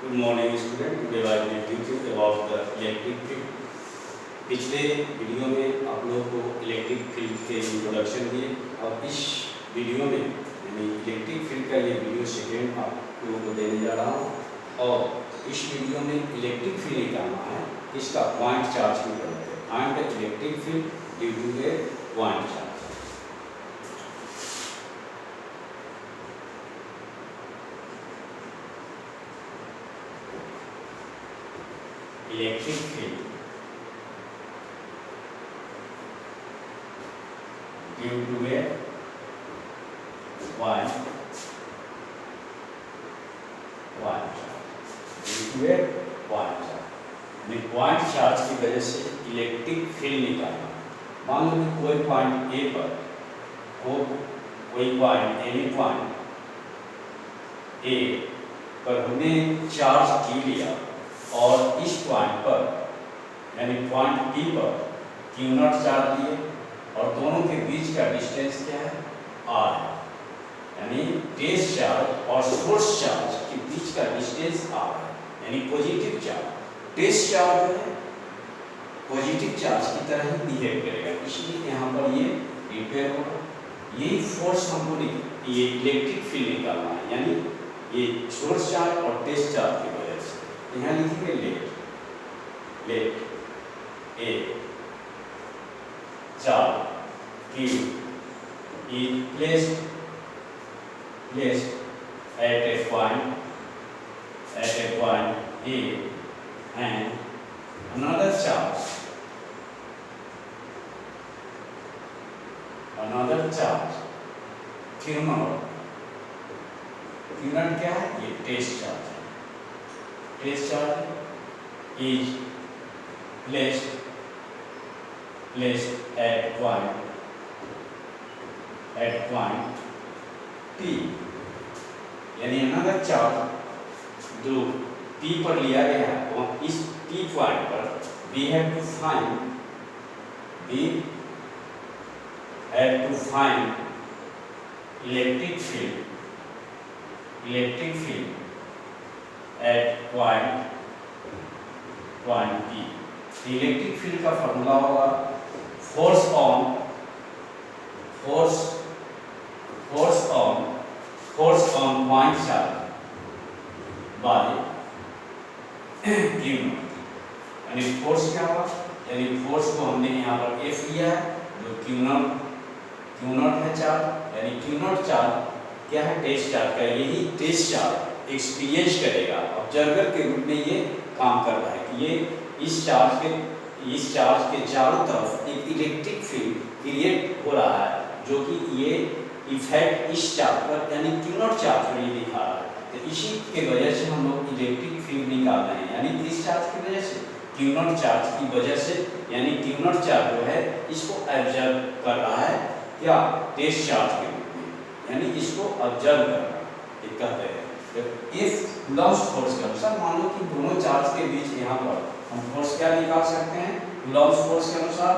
Good morning student. Today I will teach you about the electric field. पिछले video में आप लोगों को इलेक्ट्रिक फील्ड के इंट्रोडक्शन दिए। अब इस वीडियो में यानी इलेक्ट्रिक फील्ड का ये वीडियो सेकेंड आप लोगों को देने जा रहा हूँ और इस वीडियो में इलेक्ट्रिक फील्ड निकालना है, इसका पॉइंट चार्ज की जरूरत है। Find the electric field due to a point charge. Electric field due to a point charge की वजह से इलेक्ट्रिक फील्ड निकालना। मान लो कि कोई पॉइंट ए पर कोई पॉइंट एनी पॉइंट ए पर हमने चार्ज की लिया और इस पॉइंट पर यानी पॉइंट पी पर क्यू नॉट चार्ज लिए और दोनों के बीच का डिस्टेंस क्या है, आर है। यानी बेस चार्ज और सोर्स चार्ज के बीच का डिस्टेंस आर है, यानी पॉजिटिव चार्ज। बेस चार्ज जो है पॉजिटिव चार्ज की तरह ही बिहेव करेगा, इसलिए यहाँ पर ये रिपेयर होगा। यही फोर्स हमको ये इलेक्ट्रिक फील्ड निकालना है, यानी ये सोर्स चार्ज और बेस चार्ज की वजह से। यहाँ लिखेंगे let a charge Q is placed at a point A and another charge Q naught क्या है, ये टेस्ट चार्ज है। Test charge is placed at point P, यानी अनदर चार्ज जो P पर लिया गया है, तो इस P पॉइंट पर we have to find electric field at point P। Electric field का फॉर्मूला होगा force on point charge by Q not. यानी फोर्स क्या होगा, यानी फोर्स को हमने यहाँ पर एफ लिया है जो क्यू नॉट है चार्ज, यानी क्यू नॉट चार्ज क्या है, टेस्ट चार्ज का। यही टेस्ट चार्ज एक्सपीरियंस करेगा, ऑब्जर्वर के रूप में ये काम कर रहा है कि ये इस चार्ज के चारों तरफ एक इलेक्ट्रिक फील्ड क्रिएट हो रहा है, जो कि ये इफेक्ट इस चार्ज पर यानी क्यू नॉट चार्ज पर ये दिखा रहा है। तो इसी के वजह से हम लोग इलेक्ट्रिक फील्ड निकाल रहे हैं, यानी इस चार्ज की वजह से, क्यू नॉट चार्ज की वजह से, यानी क्यू नॉट चार्ज जो है इसको ऑब्जर्व कर रहा है क्या, टेस्ट चार्ज के रूप में, यानी इसको ऑब्जर्व कर रहा है। ये कहते हैं इफ कूलम्ब्स फोर्स के अनुसार मान लो कि दोनों चार्ज के बीच यहाँ पर हम फोर्स क्या निकाल सकते हैं, कूलम्ब्स फोर्स के अनुसार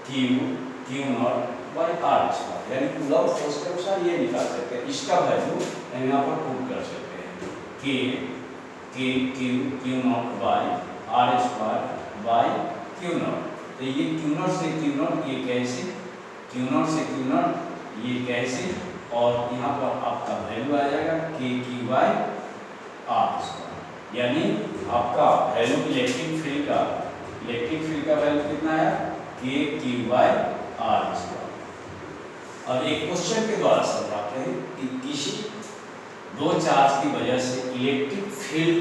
Q naught by R square, यानी कूलम्ब्स फोर्स के अनुसार ये निकाल सकते हैं। इसका वैल्यू हम यहाँ पर पुट कर सकते हैं Q naught by R square by Q naught. तो ये क्यू नॉट से क्यू नॉट ये कैसे, क्यू नॉट से क्यू नॉट ये कैसे, और यहाँ पर आपका वैल्यू आ जाएगा क्यू बाय आर स्क्वायर, यानी आपका वैल्यू इलेक्ट्रिक फील्ड का वैल्यू कितना है, क्यू बाय आर स्क्वायर। अब एक क्वेश्चन के द्वारा समझाते हैं कि किसी दो चार्ज की वजह से इलेक्ट्रिक फील्ड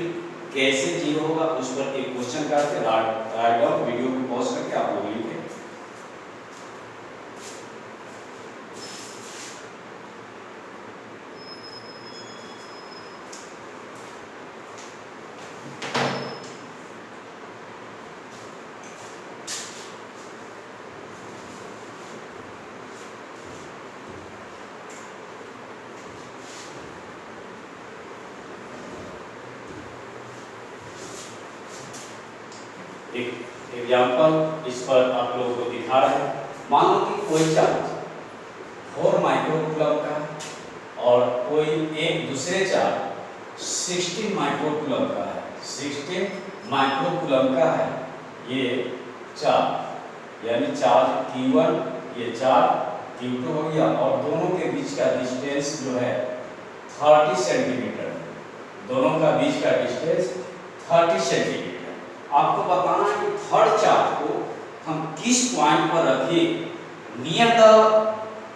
कैसे जीरो होगा, उस पर एक क्वेश्चन करके राइट डाउन, वीडियो को पॉज करके आप लोग लिखें। एक एग्जाम्पल इस पर आप लोगों को दिखा रहे हैं। मान लो कि कोई चार्ज 4 माइक्रो कूलम का और कोई एक दूसरे चार्ज 16 माइक्रोकूलम का है, 16 माइक्रोकूलम का है ये चार्ज, यानी चार्ज Q1 ये चार्ज Q2 हो गया, और दोनों के बीच का डिस्टेंस जो है 30 सेंटीमीटर, दोनों का बीच का डिस्टेंस 30 सेंटीमीटर। आपको बताना है कि थर्ड चार्ज को हम किस पॉइंट पर रखें नियर द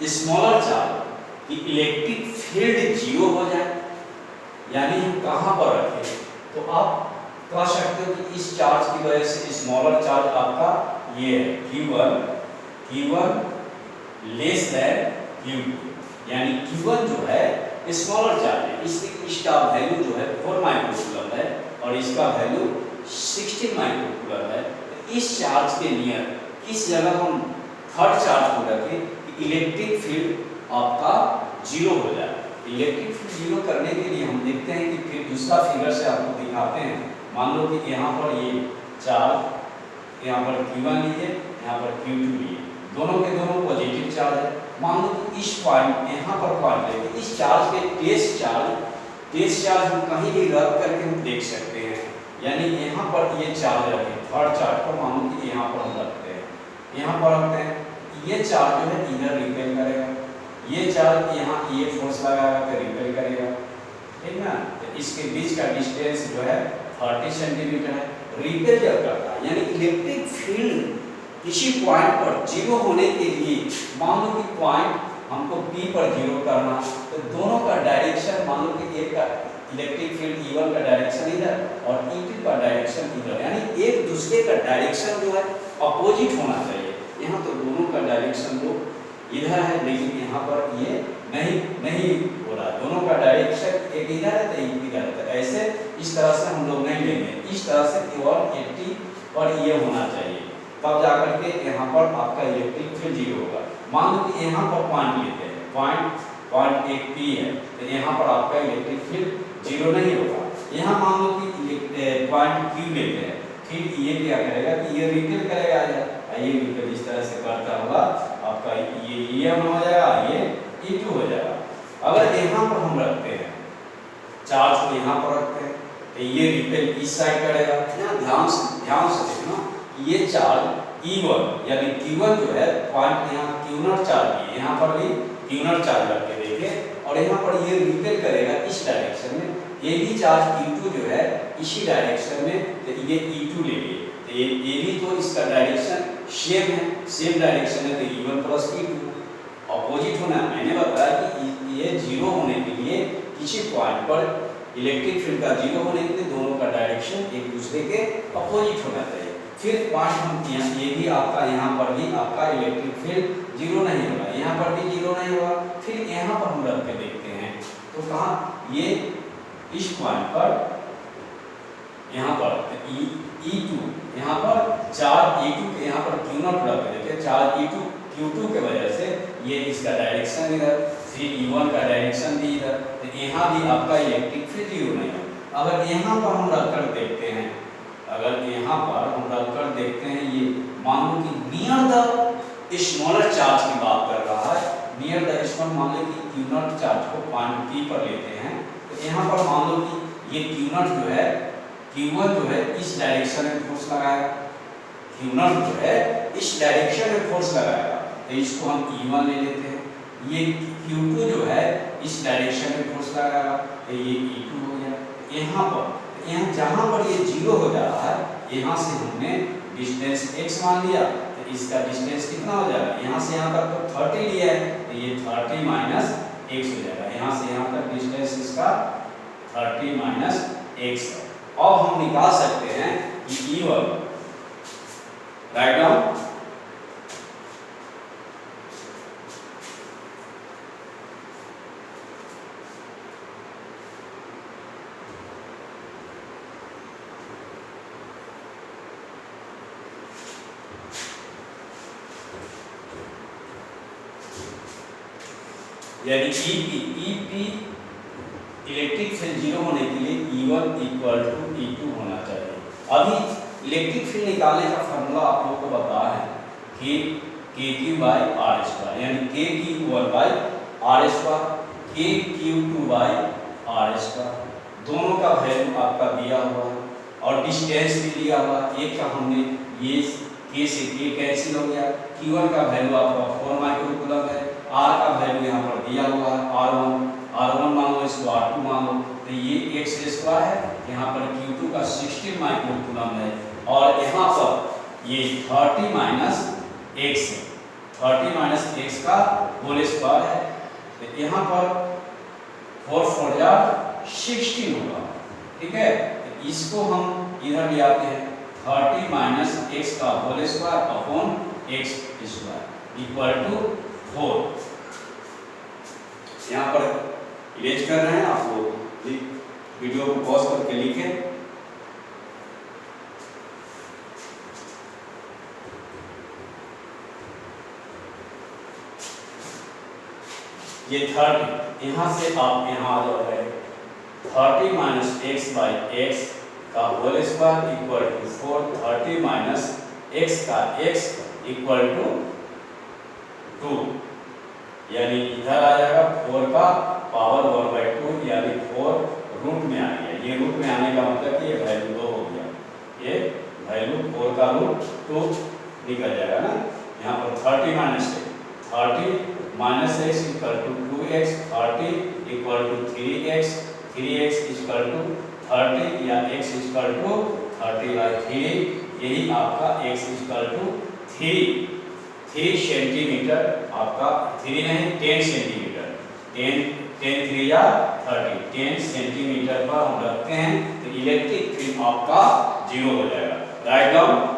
स्मॉलर चार्ज कि इलेक्ट्रिक फील्ड जीरो हो जाए, यानी हम कहाँ पर रखें। तो आप कह सकते हो कि इस चार्ज की वजह से स्मॉलर चार्ज आपका ये है Q1 लेस देन Q2, यानी Q1 जो है स्मॉलर चार्ज है, इसका वैल्यू जो है 4 माइक्रोकूलम है और इसका वैल्यू 16 माइक्रोकूलम है। तो इस चार्ज के नियर किस जगह हम थर्ड चार्ज को रखें इलेक्ट्रिक फील्ड आपका जीरो हो जाए। इलेक्ट्रिक फील्ड जीरो करने के लिए हम देखते हैं कि फिर दूसरा फिगर से आपको दिखाते हैं। मान लो कि यहाँ पर ये चार्ज, यहाँ पर Q1 लिए, यहाँ पर Q2 लिए, दोनों के दोनों पॉजिटिव चार्ज है। मान लो कि इस पॉइंट यहाँ पर पॉइंट लेके इस चार्ज के टेस्ट चार्ज हम कहीं भी रख करके हम देख सकते हैं, यानी यहाँ पर ये चार्ज रखें, थर्ड चार्ज पर मान लो कि यहाँ पर हम रखते हैं, यहाँ पर रखते हैं, ये चार्ज जो है इधर रिपेल करेगा, ये चार्ज यहाँ ये फोर्स लगाएगा तो रिपेल करेगा, ठीक ना। तो इसके बीच का डिस्टेंस जो है 30 सेंटीमीटर है। रिपेल जब करता है यानी इलेक्ट्रिक फील्ड किसी पॉइंट पर जीरो होने के लिए, मान लो कि पॉइंट हमको P पर जीरो करना, तो दोनों का डायरेक्शन, मान लो कि एक का इलेक्ट्रिक फील्ड E1 का डायरेक्शन इधर और E2 का डायरेक्शन इधर, यानी एक दूसरे का डायरेक्शन जो है अपोजिट होना चाहिए। यहाँ तो दोनों का डायरेक्शन वो इधर है, लेकिन यहाँ पर ये नहीं हो रहा, दोनों का डायरेक्शन एक इधर है तो एक इधर है। तो ऐसे इस तरह से हम लोग नहीं लेंगे, इस तरह से केवल 80 पर ये होना चाहिए, तब जाकर के यहाँ पर आपका इलेक्ट्रिक फील्ड जीरो होगा। मान लो कि यहाँ पर पॉइंट लेते हैं, पॉइंट एक P है, तो यहाँ पर आपका इलेक्ट्रिक फील्ड जीरो नहीं होगा। यहाँ मान लो कि पॉइंट Q लेते हैं, फिर ये क्या करेगा कि ये रिपेल करेगा, ये रिपेल इस तरह से करता होगा, आपका ये E1 हो जाएगा, ये E2 हो जाएगा। अगर यहाँ पर हम रखते हैं चार्ज को, यहाँ पर रखते हैं तो ये रिपेल इस साइड करेगा। यहाँ ध्यान से देखना, ये चार्ज E1 यानी Q1 जो है पॉइंट यहाँ Q0 चार्ज है, यहाँ पर भी Q0 चार्ज रख के देखें, और यहाँ पर ये रिपेल करेगा इस डायरेक्शन में। ये भी चार्ज Q2 जो है इसी डायरेक्शन में, तो ये E2 ले लिए, तो ये भी तो इसका डायरेक्शन सेम है, सेम डायरेक्शन है, तो E1 प्लस E2 अपोजिट होना। मैंने बताया कि ये जीरो होने के लिए किसी पॉइंट पर इलेक्ट्रिक फील्ड का जीरो होने के लिए दोनों का डायरेक्शन एक दूसरे के अपोजिट होना चाहिए। फिर पॉइंट हम ये भी आपका, यहाँ पर भी आपका इलेक्ट्रिक फील्ड जीरो नहीं होगा, यहाँ पर भी जीरो नहीं होगा। फिर यहाँ पर हम रख के देखते हैं, तो कहाँ ये इस पॉइंट पर, यहाँ पर E2, यहाँ पर चार्ज E2 के यहाँ पर Q0 रख के देखिए, चार्ज E2 Q2 के वजह से ये इसका डायरेक्शन इधर, फिर E1 का डायरेक्शन भी इधर, तो यहाँ भी आपका इलेक्ट्रिक फील्ड जीरो नहीं होगा। अगर यहाँ पर हम रख कर देखते हैं, ये मान लो कि नियर द स्मॉलर चार्ज की बात कर रहा है, नियर द स्मॉल, मान लो कि Q0 चार्ज को पॉइंट P पर लेते हैं, तो यहाँ पर मान लो कि ये Q0 जो है, Q1 जो है इस डायरेक्शन में फोर्स लगाएगा, Q0 जो है इस डायरेक्शन में फोर्स लगाएगा, तो इसको हम E1 ले लेते हैं। ये Q2 जो है इस डायरेक्शन में फोर्स लगाएगा, तो ये E2 हो गया। यहाँ पर जहाँ पर ये जीरो हो जा रहा है, यहाँ से हमने डिस्टेंस x मान लिया, तो इसका डिस्टेंस कितना हो जाएगा, यहाँ से यहाँ तक तो 30 लिया है, तो ये 30 माइनस x हो जाएगा। यहाँ से यहाँ तक डिस्टेंस इसका 30 माइनस x है। अब हम निकाल सकते हैं कि E1 राइट डाउन, यानी EP इलेक्ट्रिक फील्ड जीरो होने के लिए E1 इक्वल टू E2 होना चाहिए। अभी इलेक्ट्रिक फील्ड निकालने का फॉर्मूला आप लोगों को पता है कि KQ बाई आर स्क्वायर, यानी KQ1 by R square, KQ2 by R square, दोनों का वैल्यू आपका दिया हुआ है और डिस्टेंस भी दिया हुआ। एक का हमने ये के से के कैंसिल हो गया। Q1 का वैल्यू आपका 4 माइक्रोकूलम है। R का वैल्यू यहाँ पर दिया हुआ है R1 मानो, इसको R2 मानो, तो ये x² है। यहाँ पर Q2 का 16 माइक्रोकूलम है और यहाँ पर ये 30 माइनस x है, 30 माइनस x का होल स्क्वायर है। तो यहाँ पर 4 4 जा 16 होगा, ठीक है। तो इसको हम इधर ले आते हैं, 30 माइनस x का whole square upon x square equal to 4। यहाँ पर इरेज कर रहे हैं, आप लोग वीडियो को पॉज करके लिखें। ये 30, यहाँ से आप यहाँ आ जाओगे, 30 माइनस एक्स बाई एक्स का whole square equal to 4, 30 minus x का एक्स इक्वल टू 2, यानी इधर आ जाएगा 4 का पावर 1/2, यानी 4 रूट में आ गया। ये रूट में आने का मतलब कि ये वैल्यू 2 हो गया, ये वैल्यू 4 का रूट 2 निकल जाएगा ना। यहाँ पर 30 minus 30 minus x equal to 2x, 30 equal to 3x, 3x equal to 30 या x इक्वल टू 30/3, यही आपका x इक्वल टू 3 सेंटीमीटर, आपका 3 नहीं 10 सेंटीमीटर, 10 3 या 30, 10 सेंटीमीटर पर हम रखते हैं तो इलेक्ट्रिक फील्ड आपका 0 हो जाएगा। Write down.